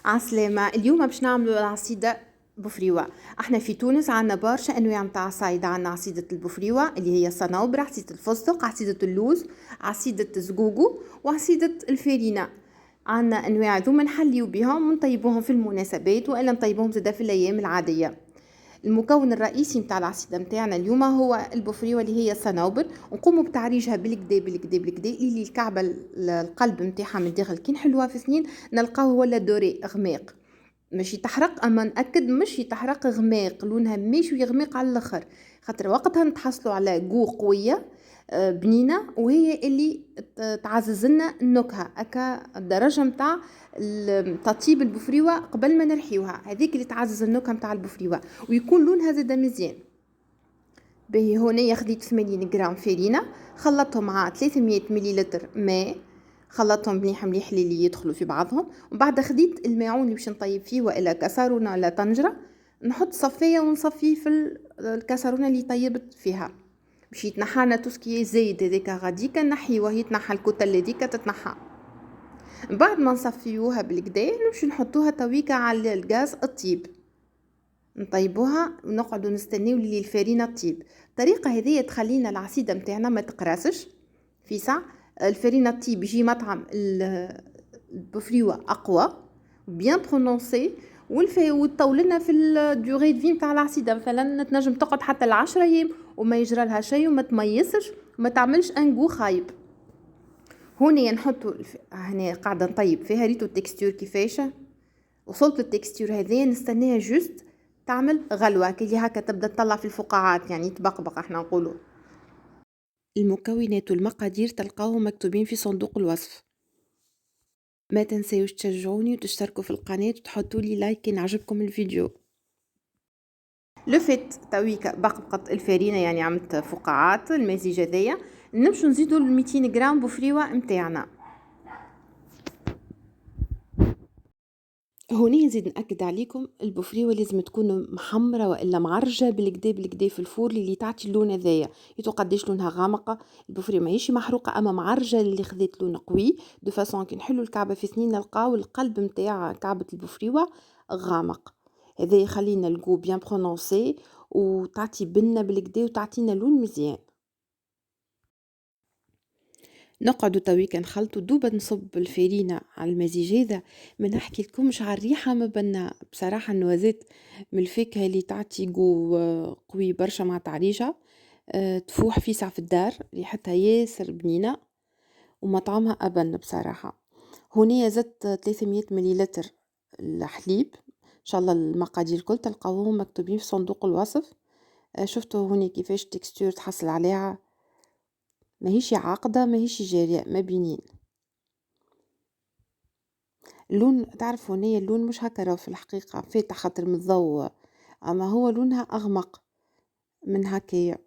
عسلامة. اليوم باش نعملوا العصيدة بفريوة. احنا في تونس عنا برشا انواع متاع عصايدة. عنا عصيدة البفريوة اللي هي الصنوبر، عصيدة الفستق، عصيدة اللوز، عصيدة الزقوقو، وعصيدة الفرينة. عنا انواع ذوما نحليو بهم ونطيبوهم في المناسبات والا نطيبوهم زادا في الايام العادية. المكون الرئيسي متاع العصيدة متاعنا اليوم هو البفريوة اللي هي الصنوبر. نقوموا بتعريجها بالكدا بالكدا بالكدا اللي الكعبة القلب متاعها من داخل كي نحلوها في سنين نلقاوه ولا دوري غماق، ماشي تحرق اما ناكد مش تحرق غماق، لونها ماشي يغمق على الاخر، خاطر وقتها نتحصلوا على جو قويه بنينه وهي اللي تعزز لنا النكهه هكا. الدرجه نتاع تطيب البفريوه قبل ما نرحيوها هذيك اللي تعزز النكهه نتاع البفريوه ويكون لونها زاد مزيان. باهي هنا خديت 80 غرام فرينه، خلطتهم مع 300 مليلتر ماء، خلطتهم مليح مليح اللي يدخلوا في بعضهم. ومن بعد خديت الماعون اللي باش نطيب فيه والا كسرونه ولا طنجره، نحط صفيه ونصفيه في الكسرونه اللي طيبت فيها باش يتنحى لنا توسكي زايد هذاك غاديكا نحيوه، يتنحى الكتل هذيك تتنحى. من بعد ما نصفيوها بالكدا باش نحطوها تويكا على الغاز الطيب، نطيبوها ونقعدوا نستنيو للي الفرينه تطيب. الطريقه هذه تخلينا العصيده متاعنا ما تقراسش في ساعه. الفرينه تطيب يجي مطعم البفريوه اقوى بيان برونونسي، وتطول لنا في الديوري دو في نتاع العصيده، مثلا تنجم تقعد حتى 10 ايام وما يجرى لها شيء وما تميسش وما تعملش انغو خايب. هوني نحطوا هنا قاعده نطيب فيها ريتو التكستور كيفاش وصلت التكستور هذه، نستناها جوست تعمل غلوة كي هكا تبدا تطلع في الفقاعات يعني تبقبق احنا نقولوا. المكونات والمقادير تلقاهم مكتوبين في صندوق الوصف. ما تنسيوش تشجعوني وتشتركوا في القناة وتحطوا لي لايك إن عجبكم الفيديو. لفت تويكا بقبقت الفرينة يعني عملت فقاعات المزيج هذيا، نمشوا نزيدوا 200 غرام بفريوة متاعنا. هوني نزيد نأكد عليكم البفريوة لازم تكون محمرة والا معرجة بالكدا بالكدا في الفور اللي تعطي اللون هذايا. يتو قداش لونها غامقة البفريوة ماهيش محروقة اما معرجة اللي خذت لون قوي دو فاسون كي نحلو الكعبة في سنين نلقاو القلب متاع كعبة البفريوة غامق. هذا يخلينا الجو بيان برونونسي وتعطي بنة بالكدا وتعطينا لون مزيان. نقعدوا تويكا نخلطوا دوبا نصب الفرينة على المزيج هذا. ما نحكي لكمش على الريحة ما بنا بصراحة النوازات من الفاكهة اللي تعطي جو قوي برشا مع تعريجة. تفوح فيسع في الدار ريحتها ياسر بنينة ومطعمها أبن بصراحة. هنا زدت 300 مليلتر الحليب، ان شاء الله المقادير الكل تلقاوهم مكتوبين في صندوق الوصف. شفتوا هوني كيفاش تكستور تحصل عليها ماهيش عاقدة ماهيش جارية ما بينين. اللون تعرف هونيا اللون مش هكا راهو في الحقيقة فاتح خاطر من الضوء، اما هو لونها اغمق من هكايا.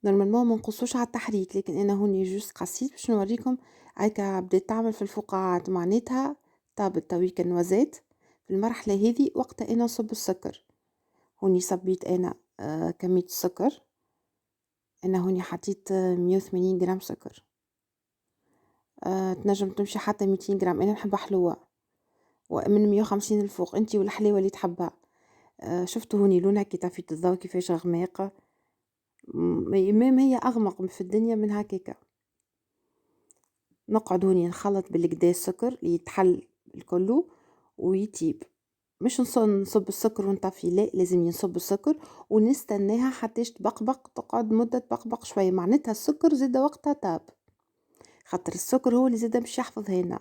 نورمالمون ما نقصوش على التحريك لكن انا هوني جوست قصيت باش نوريكم هكا بدات تعمل في الفقاعات معناتها طابت تويكا النوازات. في المرحلة هذه وقتها انا نصب السكر. هوني صبيت انا كمية السكر، انا هوني حطيت 180 جرام سكر. تنجم تمشي حتى 200 جرام انا نحبها حلوة ومن 150 الفوق انتي والحلاوة اللي تحبها. شفتوا هوني لونها كي طفيت الضوء كيفاش غماقة، ما هي اغمق في الدنيا من هكاكا. نقعد هوني نخلط بالكدا السكر اللي يتحل الكلو ويطيب. مش نصب السكر ونطفي، لا لازم ينصب السكر ونستناها حتى تبقبق، تقعد مدة تبقبق شوية معناتها السكر زاد وقتها طاب، خاطر السكر هو اللي زاد باش يحفظ هنا.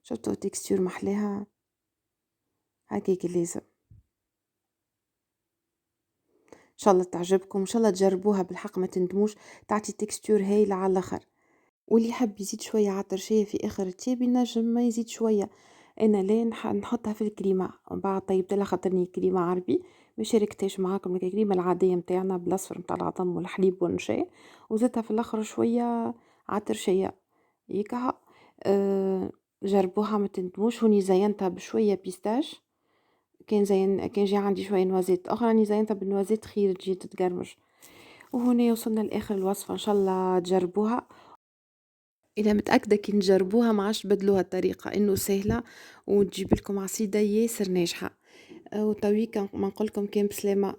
شفتوا تكستور محلاها هكاك لازم. ان شاء الله تعجبكم ان شاء الله تجربوها بالحق ما تندموش، تعطي تكستور هايله على الاخر. واللي يحب يزيد شويه عطرشيه في اخر التياب ينجم ما يزيد شويه. انا لا نحطها في الكريمه بعد طيبت لها خاطرني كريمه عربي ما شاركتهاش معاكم الكريمه العاديه نتاعنا بالاصفر نتاع العظم والحليب والنشاء وزدتها في الاخر شويه عطرشيه يكها. جربوها ما تندموش. هوني زينتها بشويه بيستاش كان جا عندي شوية نوازات أخرى راني زينتها بالنوازات خير تجي تتقرمش. وهنا وصلنا لآخر الوصفة، إن شاء الله تجربوها. إذا متأكدة كي نجربوها ما عادش بدلوها الطريقة، إنه سهلة وتجيب لكم عصيدة ياسر ناجحة. وتويكا ما نقولكم كان بسلامة.